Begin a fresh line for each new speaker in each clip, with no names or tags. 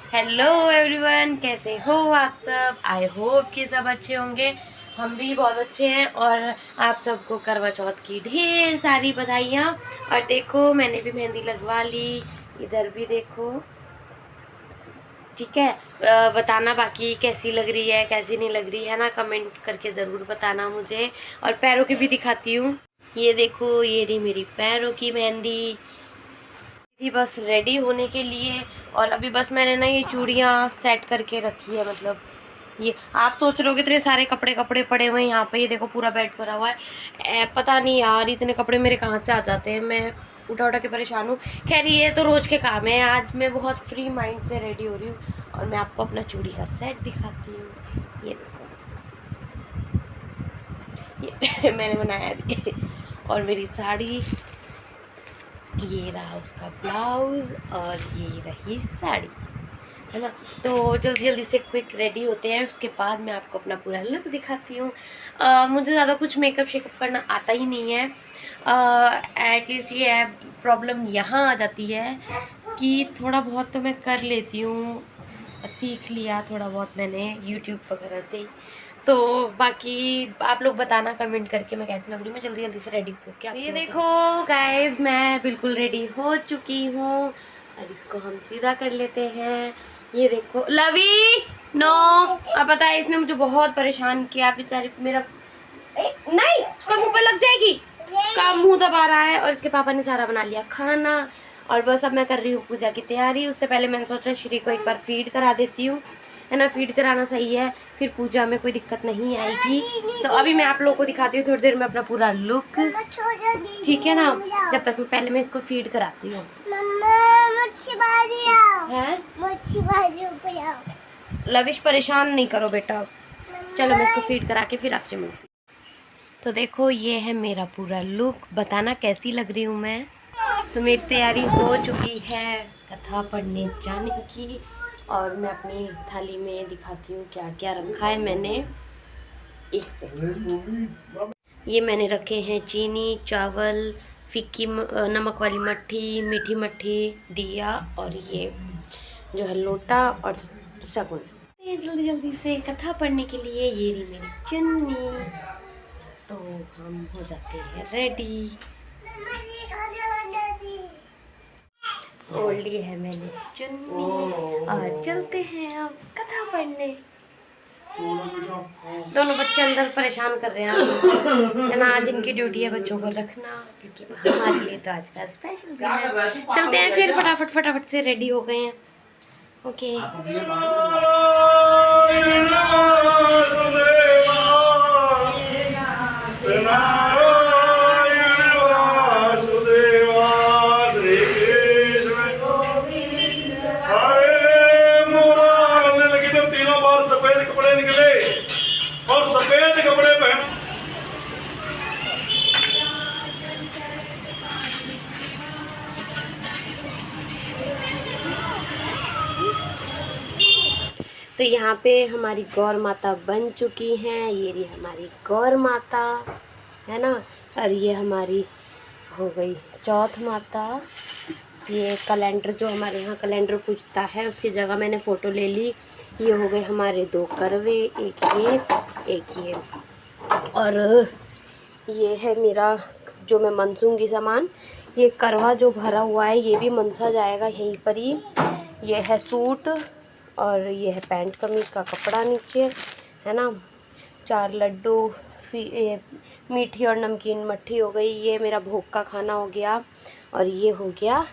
Hello everyone, कैसे हो आप सब। आई होप कि सब अच्छे होंगे। हम भी बहुत अच्छे हैं और आप सबको करवा चौथ की ढेर सारी बधाइयाँ। और देखो मैंने भी मेहंदी लगवा ली, इधर भी देखो। ठीक है, बताना बाकी कैसी लग रही है कैसी नहीं लग रही है ना, कमेंट करके ज़रूर बताना मुझे। और पैरों की भी दिखाती हूँ, ये देखो ये रही मेरी पैरों की मेहंदी। थी बस रेडी होने के लिए। और अभी बस मैंने ना ये चूड़ियाँ सेट करके रखी है। मतलब ये आप सोच रहे हो कि इतने सारे कपड़े कपड़े पड़े हुए हैं यहाँ पे, ये देखो पूरा बेड भरा हुआ है। पता नहीं यार इतने कपड़े मेरे कहाँ से आ जाते हैं, मैं उठा उठा के परेशान हूँ। खैर ये तो रोज़ के काम है, आज मैं बहुत फ्री माइंड से रेडी हो रही हूँ और मैं आपको अपना चूड़ी का सेट दिखाती हूँ। ये देखो, ये मैंने बनाया अभी। और मेरी साड़ी, ये रहा उसका ब्लाउज और ये रही साड़ी, है ना। तो जल्दी जल्दी से क्विक रेडी होते हैं, उसके बाद मैं आपको अपना पूरा लुक दिखाती हूँ। मुझे ज़्यादा कुछ मेकअप शेकअप करना आता ही नहीं है। एटलीस्ट ये है प्रॉब्लम यहाँ आ जाती है कि थोड़ा बहुत तो मैं कर लेती हूँ, सीख लिया थोड़ा बहुत मैंने यूट्यूब वगैरह से। तो बाकी आप लोग बताना कमेंट करके मैं कैसी लग रही हूँ। मैं जल्दी जल्दी से रेडी हो क्या, ये देखो गाइस मैं बिल्कुल रेडी हो चुकी हूँ और इसको हम सीधा कर लेते हैं। ये देखो लवी, नो, अब पता है इसने मुझे बहुत परेशान किया बेचारी मेरा। नहीं उसका मुंह पे लग जाएगी, उसका मुंह दबा रहा है। और इसके पापा ने सारा बना लिया खाना और बस अब मैं कर रही हूँ पूजा की तैयारी। उससे पहले मैंने सोचा श्री को एक बार फीड करा देती हूँ, है ना। फीड कराना सही है, फिर पूजा में कोई दिक्कत नहीं आएगी। तो अभी मैं आप लोगों को दिखाती हूँ थोड़ी देर में अपना पूरा लुक, ठीक है ना। जब तक मैं पहले मैं इसको फीड कराती हूँ। लविश परेशान नहीं करो बेटा, चलो मैं इसको फीड करा के फिर आपसे मिलती हूँ। तो देखो ये है मेरा पूरा लुक, बताना कैसी लग रही हूँ मैं। तो मेरी तैयारी हो चुकी है कथा पढ़ने जाने की और मैं अपनी थाली में दिखाती हूँ क्या क्या रखा है मैंने। एक सेकंड, ये मैंने रखे हैं चीनी, चावल, फिक्की नमक वाली मट्ठी, मीठी मट्ठी, दिया और ये जो है लोटा और शगुन। ये जल्दी जल्दी से कथा पढ़ने के लिए ये रही मेरी चुन्नी। तो हम हो जाते हैं रेडी। ओढ़ ली है मैंने चुन्नी और चलते हैं अब कथा पढ़ने। दोनों बच्चे अंदर परेशान कर रहे हैं, है ना। आज इनकी ड्यूटी है बच्चों को रखना, क्योंकि हमारे लिए तो आज का स्पेशल दिन है। चलते हैं फिर, फटाफट फटाफट से रेडी हो गए हैं। ओके
सफेद कपड़े निकले और सफेद कपड़े पहन।
तो यहाँ पे हमारी गौर माता बन चुकी हैं। ये रही हमारी गौर माता, है ना। और ये हमारी हो गई चौथ माता। ये कैलेंडर जो हमारे यहाँ कैलेंडर पूजता है उसकी जगह मैंने फ़ोटो ले ली। ये हो गए हमारे दो करवे, एक ये और ये है मेरा जो मैं मनसूंगी सामान। ये करवा जो भरा हुआ है ये भी मनसा जाएगा यहीं पर ही। ये है सूट और ये है पैंट कमीज का कपड़ा नीचे, है ना। 4 लड्डू, मीठी और नमकीन मट्ठी हो गई। ये मेरा भोग का खाना हो गया और ये हो गया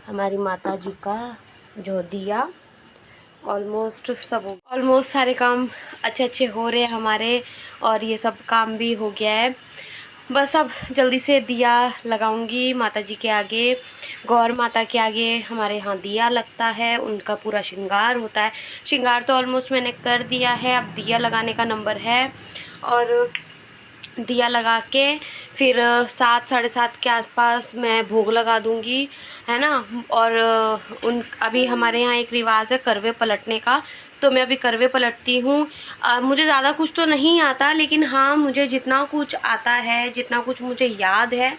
हमारी माता जी का जो दिया। ऑलमोस्ट सारे काम अच्छे अच्छे हो रहे हैं हमारे और ये सब काम भी हो गया है। बस अब जल्दी से दिया लगाऊंगी माता जी के आगे, गौर माता के आगे। हमारे यहाँ दिया लगता है, उनका पूरा श्रृंगार होता है। श्रृंगार तो ऑलमोस्ट मैंने कर दिया है, अब दिया लगाने का नंबर है। और दिया लगा के फिर 7 साढ़े 7 के आसपास मैं भोग लगा दूंगी, है ना। और अभी हमारे यहाँ एक रिवाज है करवे पलटने का, तो मैं अभी करवे पलटती हूँ। मुझे ज़्यादा कुछ तो नहीं आता, लेकिन हाँ मुझे जितना कुछ आता है, जितना कुछ मुझे याद है,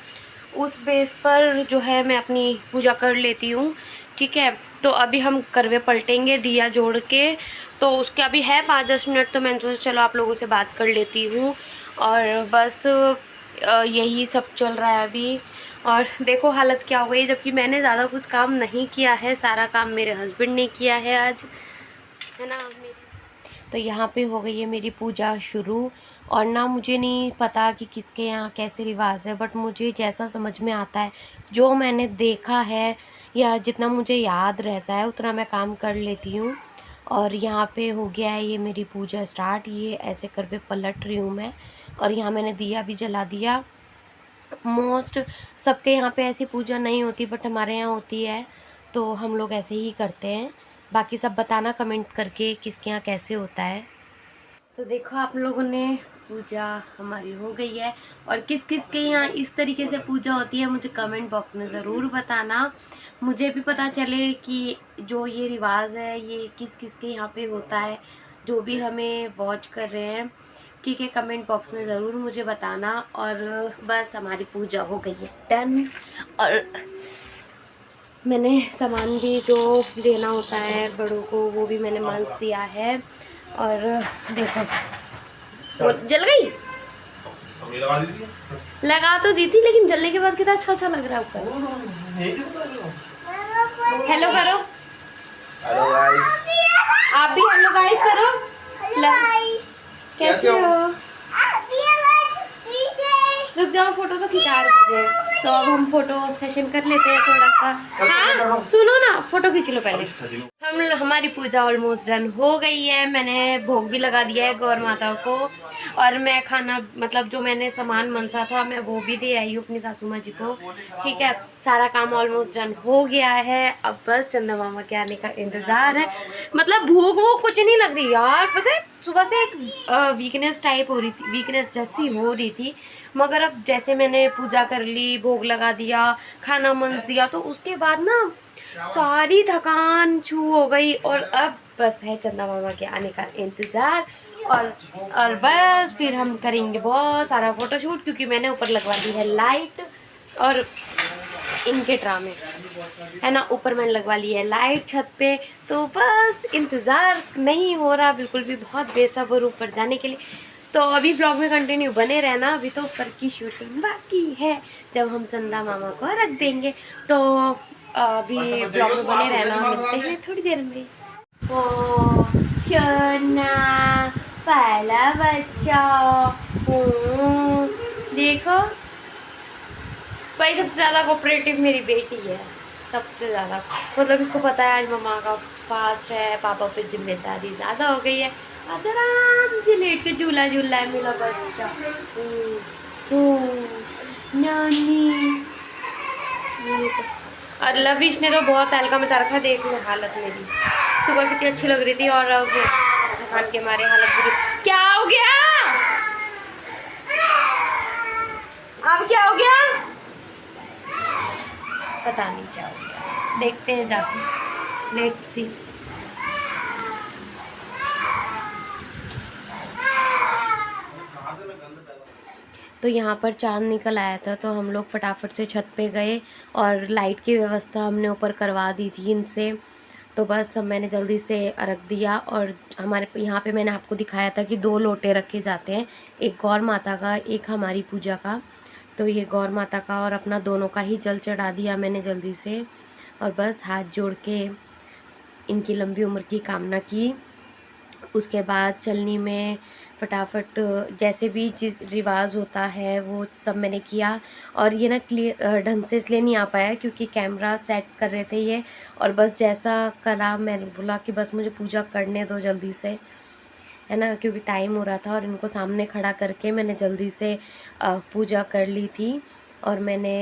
उस बेस पर जो है मैं अपनी पूजा कर लेती हूँ, ठीक है। तो अभी हम करवे पलटेंगे दिया जोड़ के। तो उसके अभी है 5-10 मिनट, तो मैंने सोचा चलो आप लोगों से बात कर लेती हूँ। और बस यही सब चल रहा है अभी। और देखो हालत क्या हो गई, जबकि मैंने ज़्यादा कुछ काम नहीं किया है, सारा काम मेरे हस्बैंड ने किया है आज, है ना। तो यहाँ पे हो गई है मेरी पूजा शुरू। और ना मुझे नहीं पता कि किसके यहाँ कैसे रिवाज है, बट मुझे जैसा समझ में आता है, जो मैंने देखा है या जितना मुझे याद रहता है उतना मैं काम कर लेती हूँ। और यहाँ पे हो गया है ये मेरी पूजा स्टार्ट। ये ऐसे करके पलट रही हूँ मैं। और यहाँ मैंने दिया भी जला दिया। मोस्ट सबके यहाँ पे ऐसी पूजा नहीं होती, बट हमारे यहाँ होती है, तो हम लोग ऐसे ही करते हैं। बाकी सब बताना कमेंट करके किसके यहाँ कैसे होता है। तो देखो आप लोगों ने, पूजा हमारी हो गई है। और किस किस के यहाँ इस तरीके से पूजा होती है मुझे कमेंट बॉक्स में ज़रूर बताना, मुझे भी पता चले कि जो ये रिवाज है ये किस किस के यहाँ पे होता है, जो भी हमें वॉच कर रहे हैं। ठीक है, कमेंट बॉक्स में ज़रूर मुझे बताना। और बस हमारी पूजा हो गई है डन। और मैंने सामान भी जो देना होता है बड़ों को वो भी मैंने मान दिया है। और देखो वो जल गई, लगा तो दी थी, लेकिन जलने के बाद कितना अच्छा लग रहा है ऊपर। हेलो करो,
हेलो गाइस,
आप भी हेलो गाइस करो। कैसे हो? रुक जाओ, फोटो तो खिंचा रहे थे, तो अब हम फोटो सेशन कर लेते हैं थोड़ा सा। हाँ सुनो ना, फोटो खींच लो पहले। हमारी पूजा ऑलमोस्ट डन हो गई है। मैंने भोग भी लगा दिया है गौर माता को। और मैं खाना मतलब जो मैंने सामान मनसा था मैं वो भी दे आई हूँ अपनी सासू माँ जी को। ठीक है, सारा काम ऑलमोस्ट डन हो गया है। अब बस चंदा मामा के आने का इंतज़ार है। मतलब भूख वो कुछ नहीं लग रही यार, पता है सुबह से एक वीकनेस टाइप हो रही थी, वीकनेस जैसी हो रही थी। मगर अब जैसे मैंने पूजा कर ली, भोग लगा दिया, खाना मंज दिया, तो उसके बाद ना सारी थकान छू हो गई। और अब बस है चंदा मामा के आने का इंतज़ार। और बस फिर हम करेंगे बहुत सारा फ़ोटोशूट, क्योंकि मैंने ऊपर लगवा दी है लाइट। और इनके ड्रामे है ना, ऊपर मैंने लगवा ली है लाइट छत पे। तो बस इंतज़ार नहीं हो रहा बिल्कुल भी, बहुत बेसब्र ऊपर जाने के लिए। तो अभी ब्लॉग में कंटिन्यू बने रहना, अभी तो ऊपर की शूटिंग बाकी है, जब हम चंदा मामा को रख देंगे। तो अभी ब्लॉग में बने रहना, मिलते हैं थोड़ी देर में। ओ शोना पहला बच्चा, देखो भाई सबसे ज़्यादा कोऑपरेटिव मेरी बेटी है, सबसे ज़्यादा। मतलब इसको पता है आज मम्मा का फास्ट है, पापा पे जिम्मेदारी ज़्यादा हो गई है। आज आराम से लेट के झूला झूला है मेरा बच्चा। नानी और लविश ने तो बहुत हल्का मचा रखा, देख लो हालत मेरी। सुबह कितनी अच्छी लग रही थी और अब थकान के मारे हालत बुरी। क्या हो गया? अब क्या हो गया? पता नहीं क्या हो गया, देखते हैं जाके, लेट्स सी। तो यहाँ पर चांद निकल आया था, तो हम लोग फटाफट से छत पे गए और लाइट की व्यवस्था हमने ऊपर करवा दी थी इनसे। तो बस मैंने जल्दी से रख दिया। और हमारे यहाँ पे मैंने आपको दिखाया था कि 2 लोटे रखे जाते हैं, एक गौर माता का, एक हमारी पूजा का। तो ये गौर माता का और अपना दोनों का ही जल चढ़ा दिया मैंने जल्दी से। और बस हाथ जोड़ के इनकी लंबी उम्र की कामना की। उसके बाद चलनी में फटाफट जैसे भी जिस रिवाज होता है वो सब मैंने किया। और ये ना क्लियर ढंग से इसलिए नहीं आ पाया क्योंकि कैमरा सेट कर रहे थे ये। और बस जैसा करा, मैंने बोला कि बस मुझे पूजा करने दो जल्दी से, है ना, क्योंकि टाइम हो रहा था। और इनको सामने खड़ा करके मैंने जल्दी से पूजा कर ली थी। और मैंने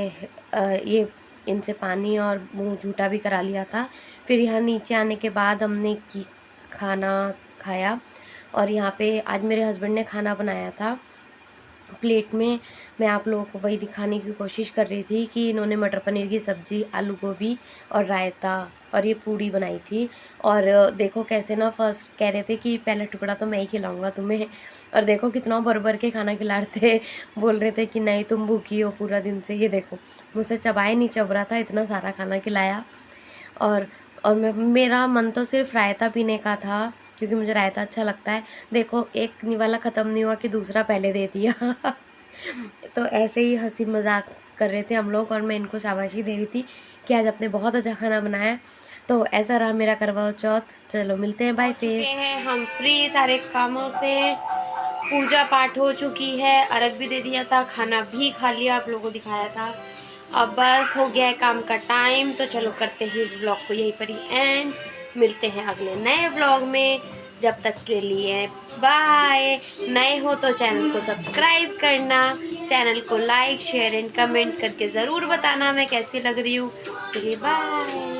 ये इनसे पानी और मुँह झूठा भी करा लिया था। फिर यहाँ नीचे आने के बाद हमने खाना खाया। और यहाँ पे आज मेरे हस्बैंड ने खाना बनाया था प्लेट में। मैं आप लोगों को वही दिखाने की कोशिश कर रही थी कि इन्होंने मटर पनीर की सब्ज़ी, आलू गोभी और रायता और ये पूड़ी बनाई थी। और देखो कैसे ना फर्स्ट कह रहे थे कि पहला टुकड़ा तो मैं ही खिलाऊंगा तुम्हें, और देखो कितना भर भर के खाना खिला रहे थे। बोल रहे थे कि नहीं तुम भूखी हो पूरा दिन से। ये देखो मुझसे चबाए नहीं चब रहा था, इतना सारा खाना खिलाया। और और मेरा मन तो सिर्फ रायता पीने का था, क्योंकि मुझे रायता अच्छा लगता है। देखो एक निवाला ख़त्म नहीं हुआ कि दूसरा पहले दे दिया। तो ऐसे ही हंसी मजाक कर रहे थे हम लोग, और मैं इनको शाबाशी दे रही थी कि आज आपने बहुत अच्छा खाना बनाया। तो ऐसा रहा मेरा करवा चौथ। चलो मिलते हैं, बाय फेस। हम फ्री सारे कामों से, पूजा पाठ हो चुकी है, अर्घ भी दे दिया था, खाना भी खा लिया, आप लोगों को दिखाया था। अब बस हो गया है काम का टाइम, तो चलो करते हैं इस ब्लॉग को यहीं पर ही एंड। मिलते हैं अगले नए ब्लॉग में, जब तक के लिए बाय। नए हो तो चैनल को सब्सक्राइब करना, चैनल को लाइक शेयर एंड कमेंट करके ज़रूर बताना मैं कैसी लग रही हूँ। चलिए बाय।